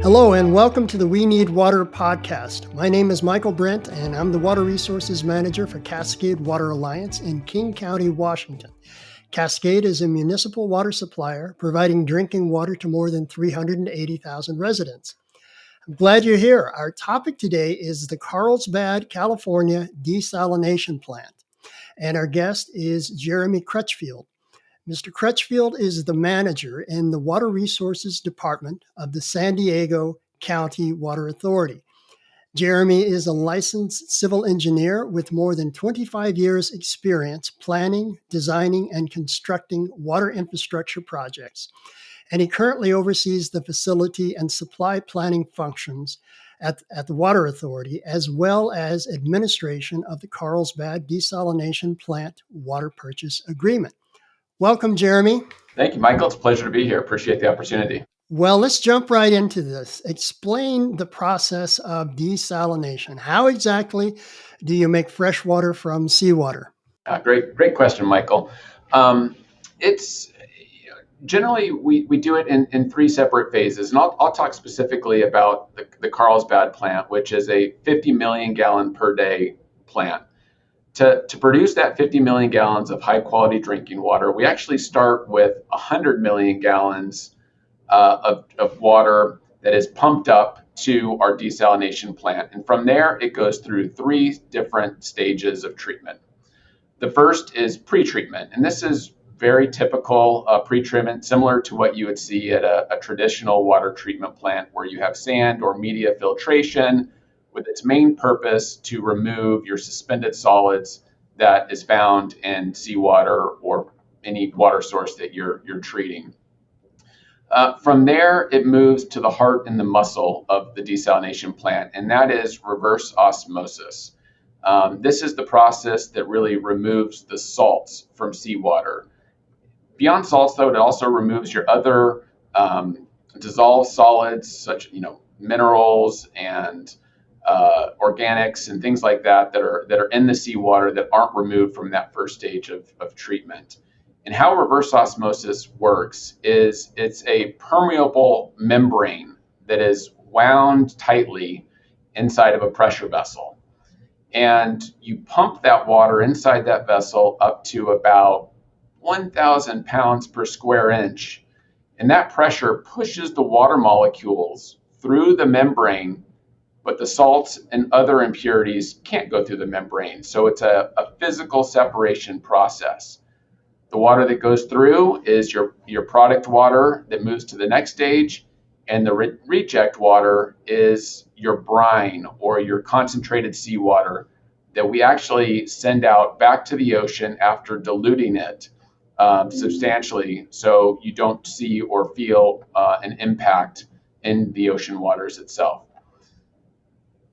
Hello and welcome to the We Need Water podcast. My name is Michael Brent and I'm the Water Resources Manager for Cascade Water Alliance in King County, Washington. Cascade is a municipal water supplier providing drinking water to more than 380,000 residents. I'm glad you're here. Our topic today is the Carlsbad, California Desalination Plant. And our guest is Jeremy Crutchfield. Mr. Crutchfield is the manager in the Water Resources Department of the San Diego County Water Authority. Jeremy is a licensed civil engineer with more than 25 years' experience planning, designing, and constructing water infrastructure projects. And he currently oversees the facility and supply planning functions at the Water Authority, as well as administration of the Carlsbad Desalination Plant Water Purchase Agreement. Welcome, Jeremy. Thank you, Michael. It's a pleasure to be here. Appreciate the opportunity. Well, let's jump right into this. Explain the process of desalination. How exactly do you make fresh water from seawater? Great question, Michael. It's generally we do it in three separate phases, and I'll talk specifically about the Carlsbad plant, which is a 50 million gallon per day plant. To produce that 50 million gallons of high quality drinking water, we actually start with 100 million gallons of water that is pumped up to our desalination plant. And from there, it goes through three different stages of treatment. The first is pre-treatment, and this is very typical pre-treatment, similar to what you would see at a traditional water treatment plant where you have sand or media filtration, with its main purpose to remove your suspended solids that is found in seawater or any water source that you're treating. From there, it moves to the heart and the muscle of the desalination plant, and that is reverse osmosis. This is the process that really removes the salts from seawater. Beyond salts, though, it also removes your other dissolved solids, such minerals and organics and things like that are in the seawater that aren't removed from that first stage of treatment. And how reverse osmosis works is it's a permeable membrane that is wound tightly inside of a pressure vessel. And you pump that water inside that vessel up to about 1,000 pounds per square inch. And that pressure pushes the water molecules through the membrane, but the salts and other impurities can't go through the membrane. So it's a physical separation process. The water that goes through is your product water that moves to the next stage, and the reject water is your brine or your concentrated seawater that we actually send out back to the ocean after diluting it substantially, so you don't see or feel an impact in the ocean waters itself.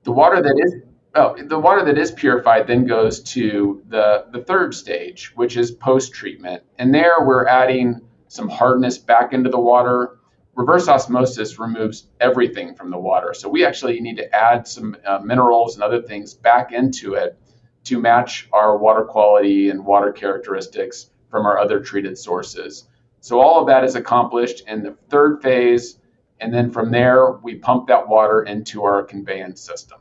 The water that is purified then goes to the third stage, which is post-treatment. And there we're adding some hardness back into the water. Reverse osmosis removes everything from the water. So we actually need to add some minerals and other things back into it to match our water quality and water characteristics from our other treated sources. So all of that is accomplished in the third phase. And then from there, we pump that water into our conveyance system.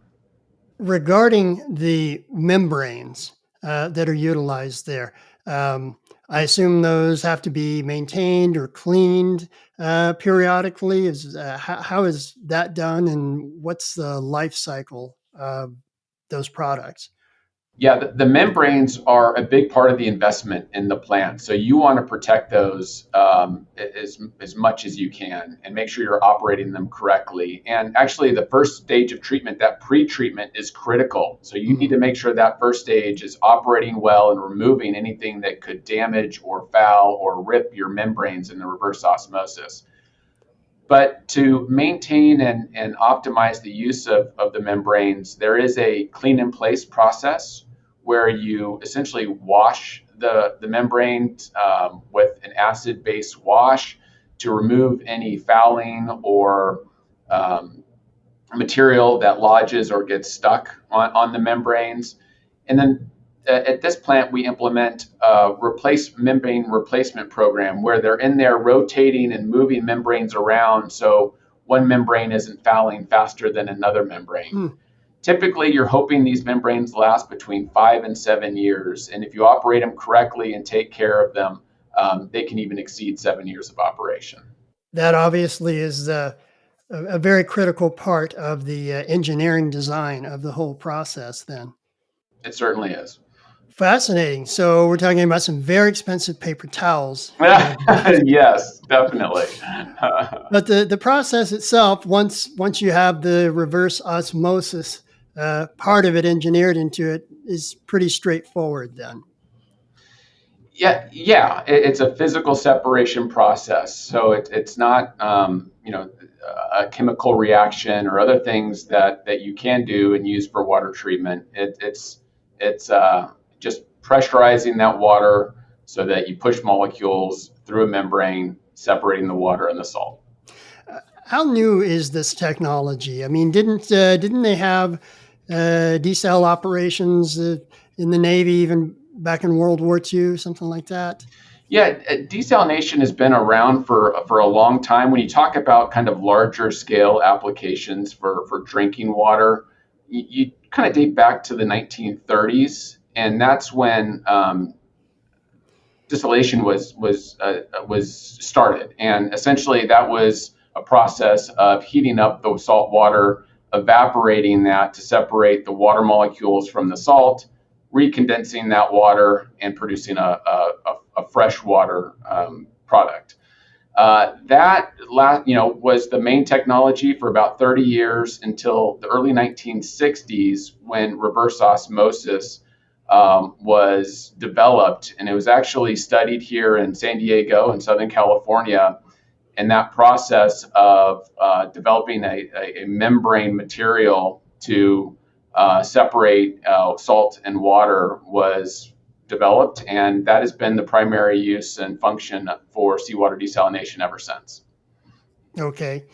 Regarding the membranes that are utilized there, I assume those have to be maintained or cleaned periodically. How is that done, and what's the life cycle of those products? Yeah, the membranes are a big part of the investment in the plant. So you want to protect those as much as you can and make sure you're operating them correctly. And actually, the first stage of treatment, that pre-treatment, is critical. So you need to make sure that first stage is operating well and removing anything that could damage or foul or rip your membranes in the reverse osmosis. But to maintain and optimize the use of the membranes, there is a clean in place process where you essentially wash the membrane with an acid-based wash to remove any fouling or material that lodges or gets stuck on the membranes. And then at this plant, we implement a membrane replacement program where they're in there rotating and moving membranes around. So one membrane isn't fouling faster than another membrane. Hmm. Typically, you're hoping these membranes last between 5 and 7 years. And if you operate them correctly and take care of them, they can even exceed 7 years of operation. That obviously is a very critical part of the engineering design of the whole process then. It certainly is. Fascinating. So we're talking about some very expensive paper towels. Yes, definitely. But the process itself, once you have the reverse osmosis part of it engineered into it, is pretty straightforward then. Yeah, it's a physical separation process. So it's not, a chemical reaction or other things that you can do and use for water treatment. It's just pressurizing that water so that you push molecules through a membrane, separating the water and the salt. How new is this technology? I mean, didn't they have desal operations in the Navy even back in World War II, something like that? Yeah, desalination has been around for a long time. When you talk about kind of larger scale applications for drinking water, you kind of date back to the 1930s, and that's when distillation was started. And essentially, that was a process of heating up the salt water, evaporating that to separate the water molecules from the salt, recondensing that water, and producing a freshwater product. Was the main technology for about 30 years until the early 1960s when reverse osmosis was developed, and it was actually studied here in San Diego and Southern California. And that process of developing a membrane material to separate salt and water was developed, and that has been the primary use and function for seawater desalination ever since. Okay.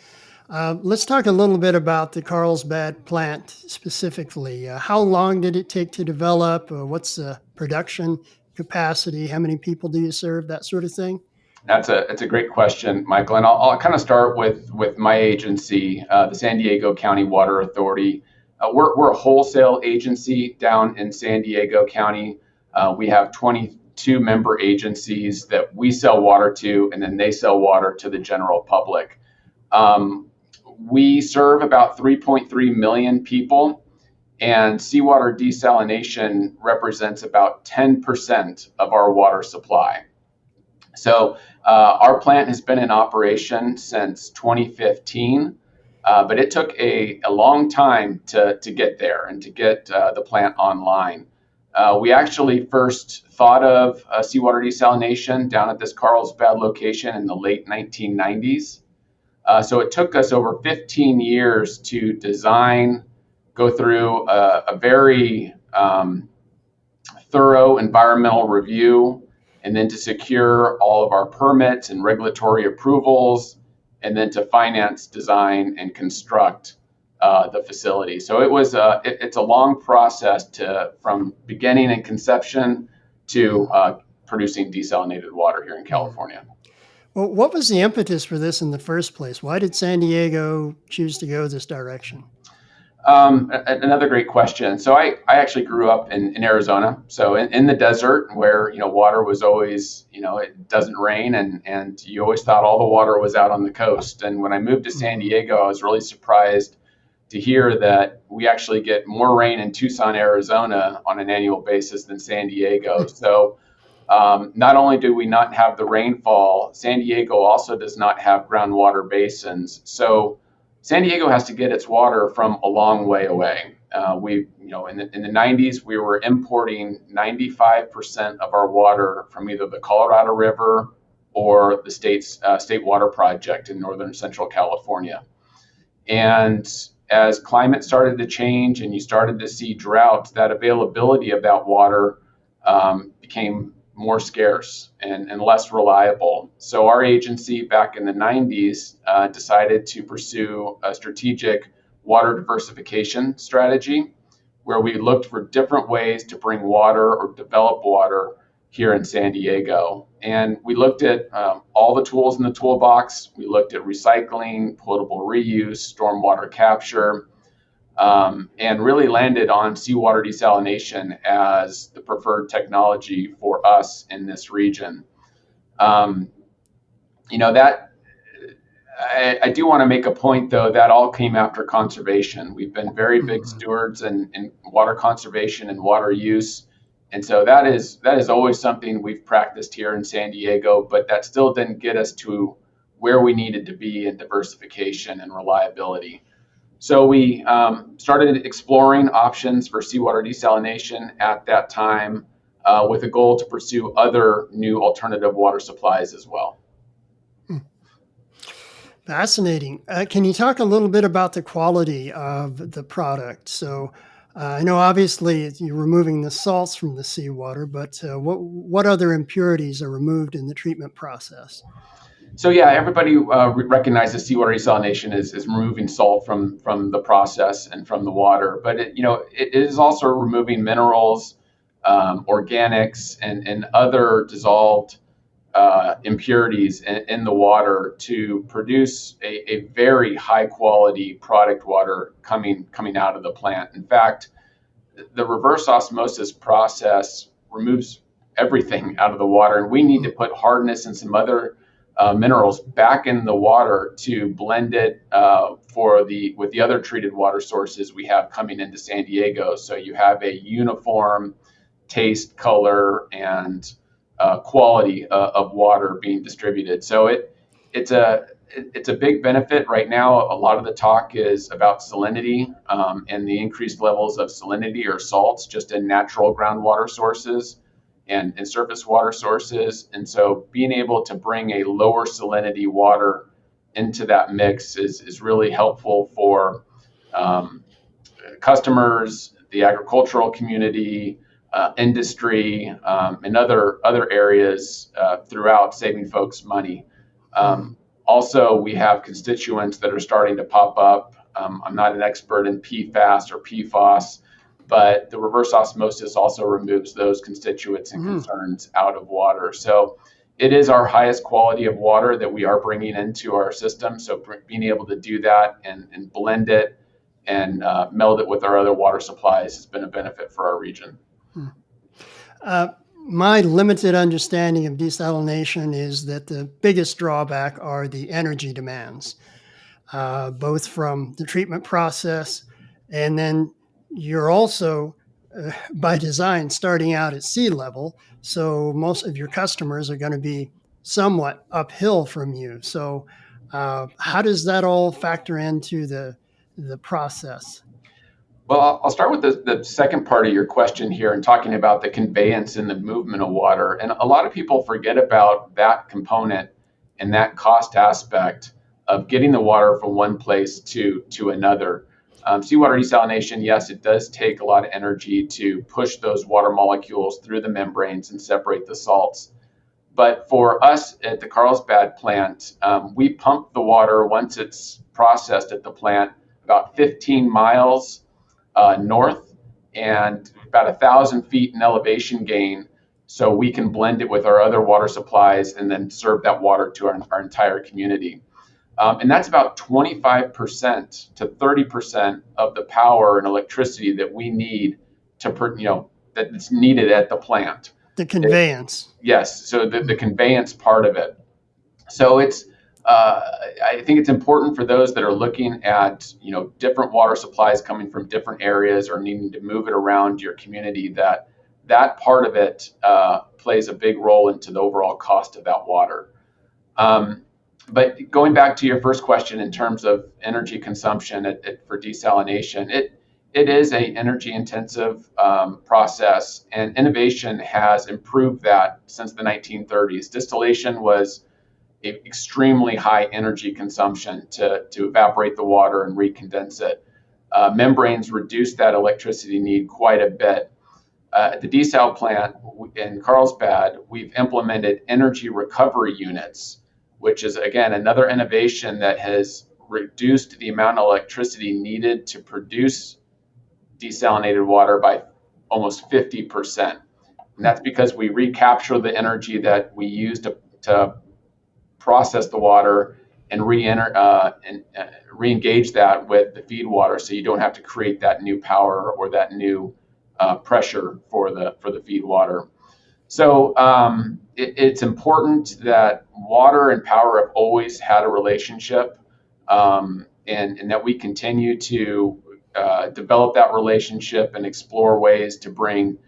Let's talk a little bit about the Carlsbad plant specifically. How long did it take to develop? What's the production capacity? How many people do you serve? That sort of thing. That's a great question, Michael. And I'll kind of start with my agency, the San Diego County Water Authority. We're a wholesale agency down in San Diego County. We have 22 member agencies that we sell water to, and then they sell water to the general public. We serve about 3.3 million people, and seawater desalination represents about 10% of our water supply. So our plant has been in operation since 2015, but it took a long time to get there and to get the plant online. We actually first thought of seawater desalination down at this Carlsbad location in the late 1990s. So it took us over 15 years to design, go through a very thorough environmental review, and then to secure all of our permits and regulatory approvals, and then to finance, design, and construct the facility. So it's a long process from beginning and conception to producing desalinated water here in California. Well, what was the impetus for this in the first place? Why did San Diego choose to go this direction? Another great question. So I actually grew up in Arizona, so in the desert where water was always it doesn't rain, and you always thought all the water was out on the coast. And when I moved to San Diego, I was really surprised to hear that we actually get more rain in Tucson, Arizona on an annual basis than San Diego. So not only do we not have the rainfall, San Diego also does not have groundwater basins. So San Diego has to get its water from a long way away. In the 90s, we were importing 95% of our water from either the Colorado River or the state water project in northern central California. And as climate started to change and you started to see drought, that availability of that water became more scarce and less reliable. So our agency back in the 90s decided to pursue a strategic water diversification strategy where we looked for different ways to bring water or develop water here in San Diego. And we looked at all the tools in the toolbox. We looked at recycling, potable reuse, stormwater capture, and really landed on seawater desalination as the preferred technology for us in this region. Um, that I do want to make a point, though, that all came after conservation. We've been very big stewards in water conservation and water use. And so that is always something we've practiced here in San Diego, but that still didn't get us to where we needed to be in diversification and reliability. So we started exploring options for seawater desalination at that time, with a goal to pursue other new alternative water supplies as well. Fascinating. Can you talk a little bit about the quality of the product? So I know obviously you're removing the salts from the seawater, but what other impurities are removed in the treatment process? So yeah, everybody recognizes seawater desalination is removing salt from the process and from the water, but it is also removing minerals, organics, and other dissolved impurities in the water to produce a very high quality product water coming out of the plant. In fact, the reverse osmosis process removes everything out of the water, and we need to put hardness and some other minerals back in the water to blend it with the other treated water sources we have coming into San Diego. So you have a uniform taste, color, and quality of water being distributed. So it's a big benefit right now. A lot of the talk is about salinity, and the increased levels of salinity or salts just in natural groundwater sources and surface water sources. And so being able to bring a lower salinity water into that mix is really helpful for customers, the agricultural community, industry, and other areas throughout, saving folks money. Also, we have constituents that are starting to pop up. I'm not an expert in PFAS or PFOS, but the reverse osmosis also removes those constituents and concerns out of water. So it is our highest quality of water that we are bringing into our system. So being able to do that and blend it and meld it with our other water supplies has been a benefit for our region. My limited understanding of desalination is that the biggest drawback are the energy demands, both from the treatment process, and then you're also, by design, starting out at sea level. So most of your customers are going to be somewhat uphill from you. So how does that all factor into the process? Well, I'll start with the second part of your question here and talking about the conveyance and the movement of water. And a lot of people forget about that component and that cost aspect of getting the water from one place to another. Seawater desalination, yes, it does take a lot of energy to push those water molecules through the membranes and separate the salts. But for us at the Carlsbad plant, we pump the water once it's processed at the plant about 15 miles north and about 1,000 feet in elevation gain, so we can blend it with our other water supplies and then serve that water to our entire community. And that's about 25% to 30% of the power and electricity that we need that's needed at the plant. The conveyance. Yes, so the conveyance part of it. So I think it's important for those that are looking at different water supplies coming from different areas or needing to move it around your community, that part of it plays a big role into the overall cost of that water. But going back to your first question in terms of energy consumption for desalination, it is a energy intensive process, and innovation has improved that since the 1930s. Distillation was extremely high energy consumption to evaporate the water and recondense it. Membranes reduce that electricity need quite a bit. At the desal plant in Carlsbad, we've implemented energy recovery units, which is, again, another innovation that has reduced the amount of electricity needed to produce desalinated water by almost 50%. And that's because we recapture the energy that we use to process the water and re-engage that with the feed water, so you don't have to create that new power or that new pressure for the feed water. So it's important that water and power have always had a relationship, and that we continue to develop that relationship and explore ways to bring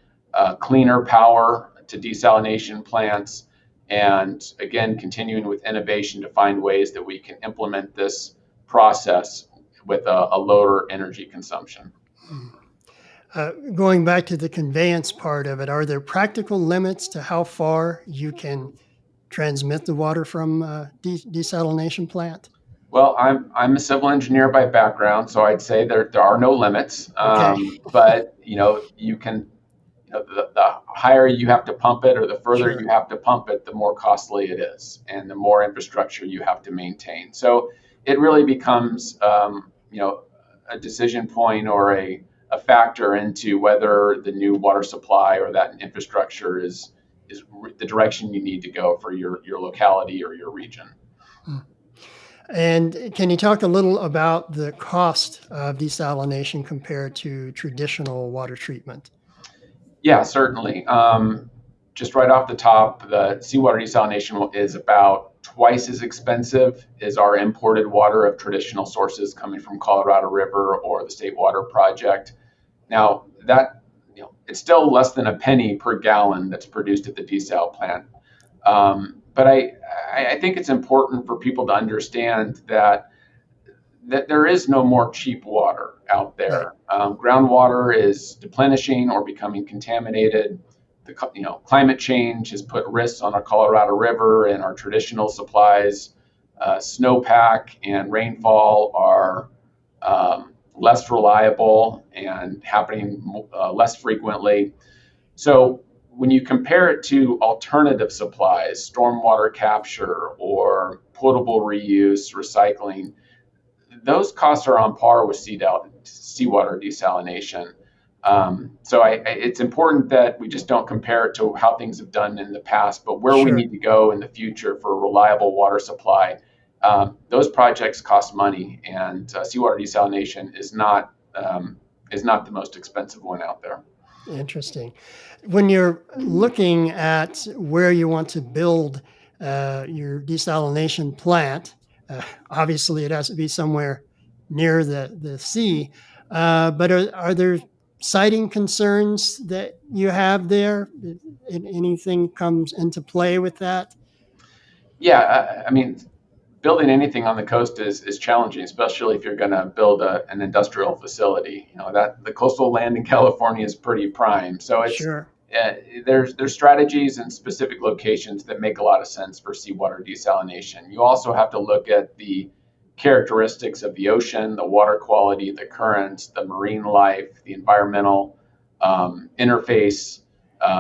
cleaner power to desalination plants. And again, continuing with innovation to find ways that we can implement this process with a lower energy consumption. Going back to the conveyance part of it, are there practical limits to how far you can transmit the water from a desalination plant? Well, I'm a civil engineer by background, so I'd say there are no limits. Okay, But you can, the higher you have to pump it or the further sure. you have to pump it, the more costly it is, and the more infrastructure you have to maintain. So it really becomes, a decision point or a factor into whether the new water supply or that infrastructure is the direction you need to go for your locality or your region. Hmm. And can you talk a little about the cost of desalination compared to traditional water treatment? Yeah, certainly. Just right off the top, the seawater desalination is about twice as expensive as our imported water of traditional sources coming from Colorado River or the State Water Project. Now, it's still less than a penny per gallon that's produced at the desal plant. But I think it's important for people to understand that there is no more cheap water out Right. there. Groundwater is deplenishing or becoming contaminated. Climate change has put risks on our Colorado River and our traditional supplies. Snowpack and rainfall are less reliable and happening less frequently. So when you compare it to alternative supplies, stormwater capture or potable reuse, recycling, those costs are on par with seawater desalination. It's important that we just don't compare it to how things have done in the past, but where we Sure. need to go in the future for a reliable water supply. Those projects cost money, and seawater desalination is not the most expensive one out there. Interesting. When you're looking at where you want to build your desalination plant, obviously it has to be somewhere near the sea. But are there siting concerns that you have there? Anything comes into play with that? Yeah, I mean, building anything on the coast is challenging, especially if you're going to build an industrial facility. That the coastal land in California is pretty prime, so Sure. uh, there's strategies and specific locations that make a lot of sense for seawater desalination. You also have to look at the characteristics of the ocean, the water quality, the currents, the marine life, the environmental interface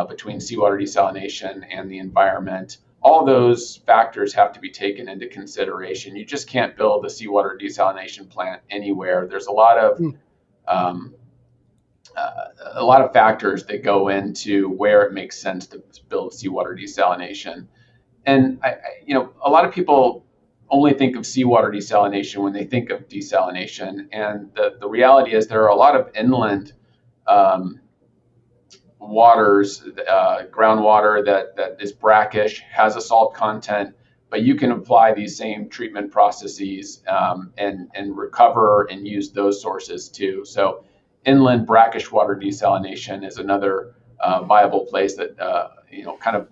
between seawater desalination and the environment. All those factors have to be taken into consideration. You just can't build a seawater desalination plant anywhere. There's Hmm. um, a lot of factors that go into where it makes sense to build seawater desalination. And a lot of people only think of seawater desalination when they think of desalination. And the reality is there are a lot of inland um, waters, groundwater that is brackish, has a salt content, but you can apply these same treatment processes and recover and use those sources too. So inland brackish water desalination is another viable place that kind of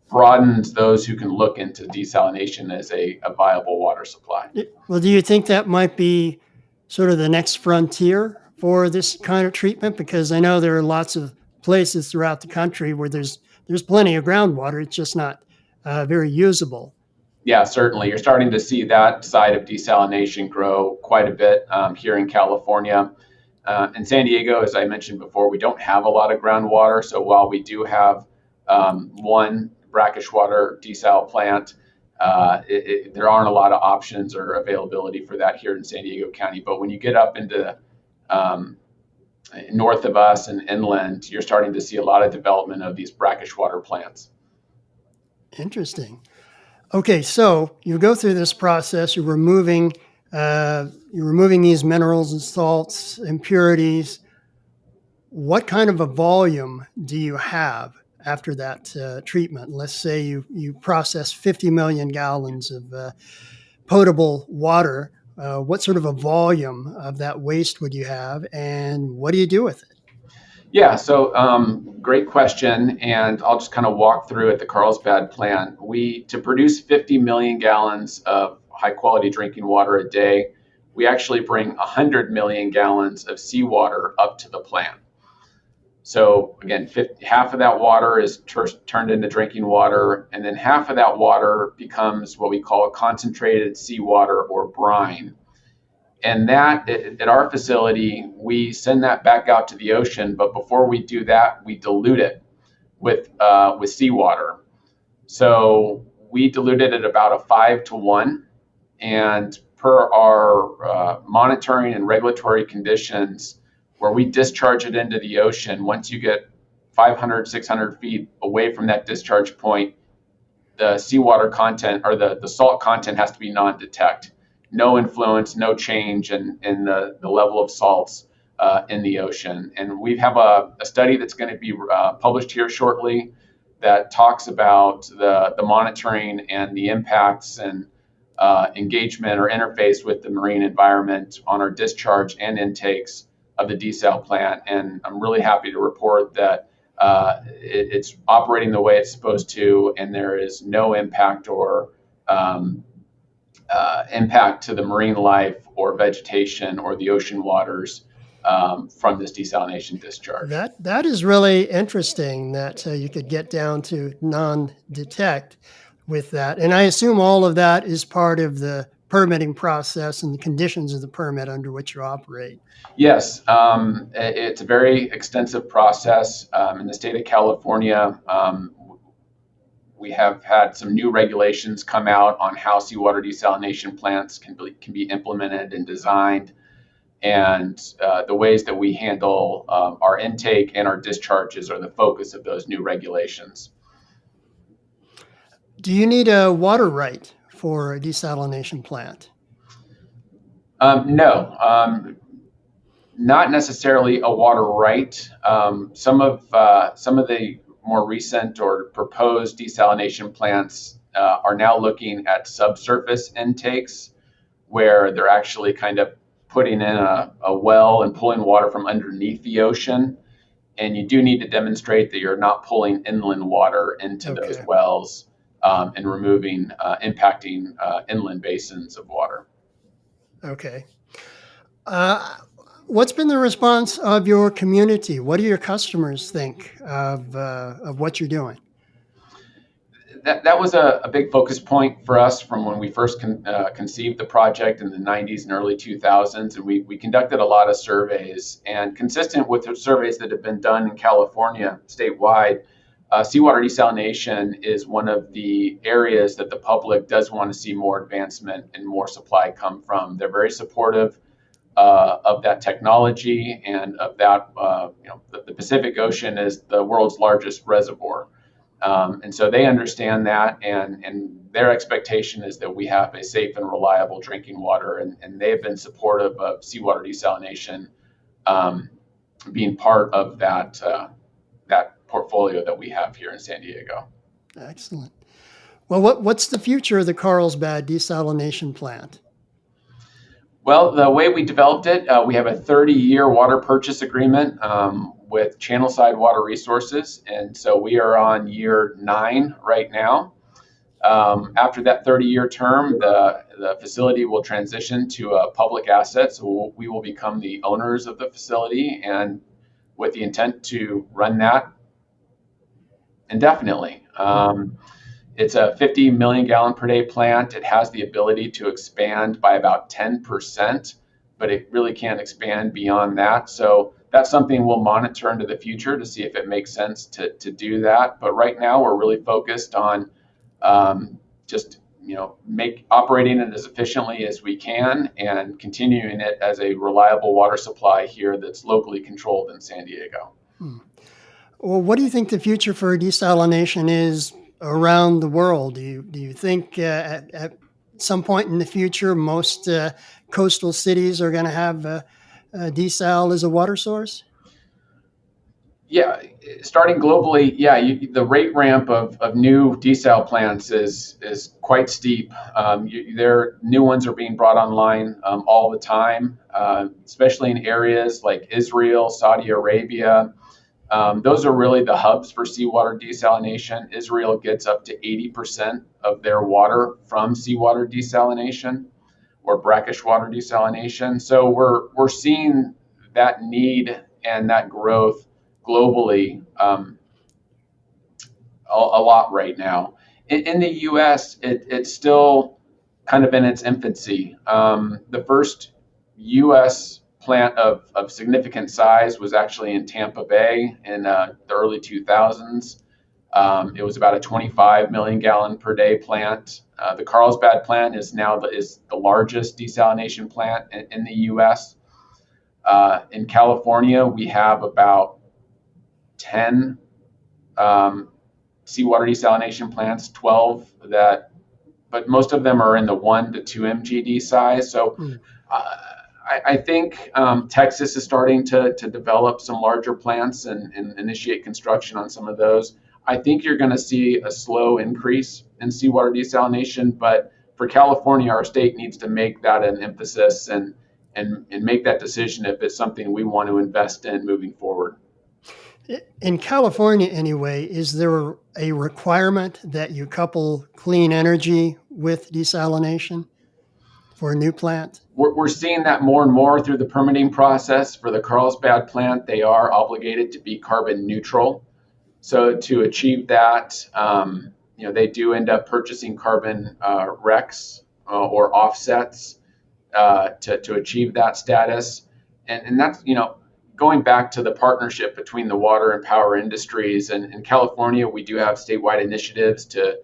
broadens those who can look into desalination as a viable water supply. Well, do you think that might be sort of the next frontier for this kind of treatment? Because I know there are lots of places throughout the country where there's plenty of groundwater. It's just not very usable. Yeah, certainly. You're starting to see that side of desalination grow quite a bit here in California. In San Diego, as I mentioned before, we don't have a lot of groundwater. So while we do have one brackish water desal plant, there aren't a lot of options or availability for that here in San Diego County. But when you get up into um, north of us and inland, you're starting to see a lot of development of these brackish water plants. Interesting. Okay, so you go through this process. You're removing these minerals and salts, impurities. What kind of a volume do you have after that treatment? Let's say you process 50 million gallons of potable water. What sort of a volume of that waste would you have, and what do you do with it? Yeah, so great question, and I'll just kind of walk through at the Carlsbad plant. To produce 50 million gallons of high quality drinking water a day, we actually bring 100 million gallons of seawater up to the plant. So again, half of that water is turned into drinking water, and then half of that water becomes what we call concentrated seawater or brine. And that at our facility, we send that back out to the ocean. But before we do that, we dilute it with seawater. So we dilute it at about a 5-to-1, and per our monitoring and regulatory conditions, where we discharge it into the ocean, once you get 500, 600 feet away from that discharge point, the seawater content or the salt content has to be non-detect. No influence, no change in the level of salts in the ocean. And we have a study that's going to be published here shortly that talks about the monitoring and the impacts and engagement or interface with the marine environment on our discharge and intakes of the desal plant. And I'm really happy to report that it's operating the way it's supposed to, and there is no impact or impact to the marine life or vegetation or the ocean waters from this desalination discharge. That is really interesting that you could get down to non-detect with that. And I assume all of that is part of the permitting process and the conditions of the permit under which you operate. Yes, it's a very extensive process. In the state of California, we have had some new regulations come out on how seawater desalination plants can be implemented and designed, and the ways that we handle our intake and our discharges are the focus of those new regulations. Do you need a water right for a desalination plant? No, not necessarily a water right. Some of the more recent or proposed desalination plants are now looking at subsurface intakes, where they're actually kind of putting in a well and pulling water from underneath the ocean. And you do need to demonstrate that you're not pulling inland water into those wells and impacting inland basins of water. Okay. What's been the response of your community? What do your customers think of what you're doing? That was a big focus point for us from when we first conceived the project in the 90s and early 2000s. And we conducted a lot of surveys, and consistent with the surveys that have been done in California statewide, seawater desalination is one of the areas that the public does want to see more advancement and more supply come from. They're very supportive of that technology and of that. The Pacific Ocean is the world's largest reservoir. And so they understand that, and their expectation is that we have a safe and reliable drinking water, and they have been supportive of seawater desalination being part of that portfolio that we have here in San Diego. Excellent. Well, what's the future of the Carlsbad Desalination Plant? Well, the way we developed it, we have a 30-year water purchase agreement with Channelside Water Resources, and so we are on year 9 right now. After that 30-year term, the facility will transition to a public asset, so we will become the owners of the facility, and with the intent to run that indefinitely. It's a 50 million gallon per day plant. It has the ability to expand by about 10%, but it really can't expand beyond that. So that's something we'll monitor into the future to see if it makes sense to do that. But right now, we're really focused on just make operating it as efficiently as we can and continuing it as a reliable water supply here that's locally controlled in San Diego. Well, what do you think the future for desalination is around the world? Do you think at some point in the future, most coastal cities are going to have desal as a water source? Yeah, starting globally, yeah, the rate ramp of new desal plants is quite steep. New ones are being brought online all the time, especially in areas like Israel, Saudi Arabia. Those are really the hubs for seawater desalination. Israel gets up to 80% of their water from seawater desalination or brackish water desalination. So we're seeing that need and that growth globally a lot right now. In the U.S., it's still kind of in its infancy. The first U.S. plant of significant size was actually in Tampa Bay in the early 2000s. It was about a 25 million gallon per day plant. The Carlsbad plant is now the largest desalination plant in the U.S. In California, we have about 10 seawater desalination plants, 12 but most of them are in the 1 to 2 MGD size. So I think Texas is starting to develop some larger plants and initiate construction on some of those. I think you're going to see a slow increase in seawater desalination, but for California, our state needs to make that an emphasis and make that decision if it's something we want to invest in moving forward. In California, anyway, is there a requirement that you couple clean energy with desalination for a new plant? We're seeing that more and more through the permitting process. For the Carlsbad plant, they are obligated to be carbon neutral. So to achieve that, they do end up purchasing carbon RECs or offsets to achieve that status. And that's, going back to the partnership between the water and power industries. And in California, we do have statewide initiatives to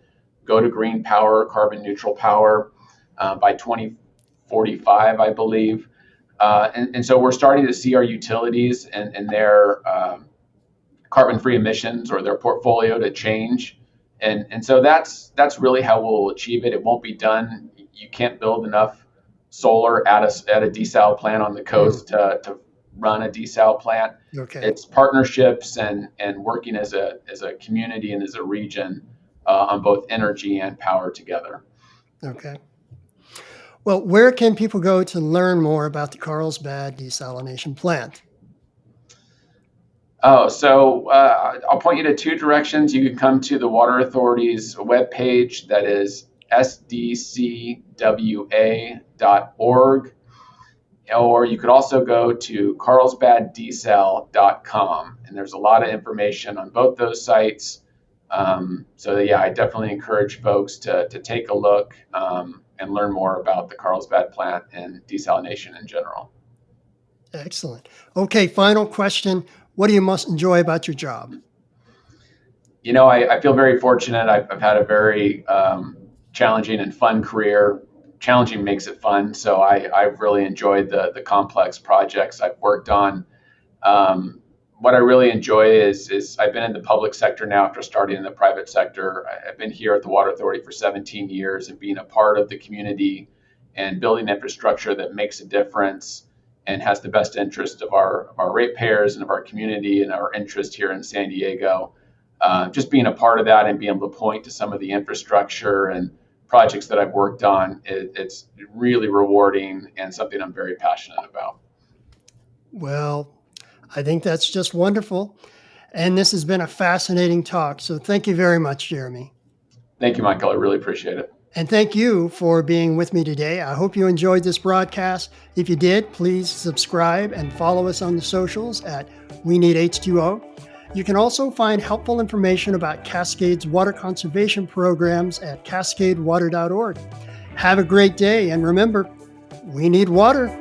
go to green power, carbon neutral power by 2045, I believe. And so we're starting to see our utilities and their carbon-free emissions or their portfolio to change. And so that's really how we'll achieve it. It won't be done. You can't build enough solar at a desal plant on the coast to run a desal plant. Okay. It's partnerships and working as a community and as a region on both energy and power together. Okay. Well, where can people go to learn more about the Carlsbad Desalination Plant? Oh, so I'll point you to two directions. You can come to the Water Authority's webpage, that is sdcwa.org. Or you could also go to carlsbaddesal.com, and there's a lot of information on both those sites. So yeah, I definitely encourage folks to take a look and learn more about the Carlsbad plant and desalination in general. Excellent. Okay, final question. What do you most enjoy about your job? I feel very fortunate. I've had a very challenging and fun career. Challenging makes it fun. So I've really enjoyed the complex projects I've worked on. What I really enjoy is I've been in the public sector now after starting in the private sector. I've been here at the Water Authority for 17 years and being a part of the community and building infrastructure that makes a difference and has the best interest of our ratepayers and of our community and our interest here in San Diego. Just being a part of that and being able to point to some of the infrastructure and projects that I've worked on, it's really rewarding and something I'm very passionate about. Well, I think that's just wonderful. And this has been a fascinating talk. So thank you very much, Jeremy. Thank you, Michael. I really appreciate it. And thank you for being with me today. I hope you enjoyed this broadcast. If you did, please subscribe and follow us on the socials at We Need H2O. You can also find helpful information about Cascade's water conservation programs at cascadewater.org. Have a great day, and remember, we need water.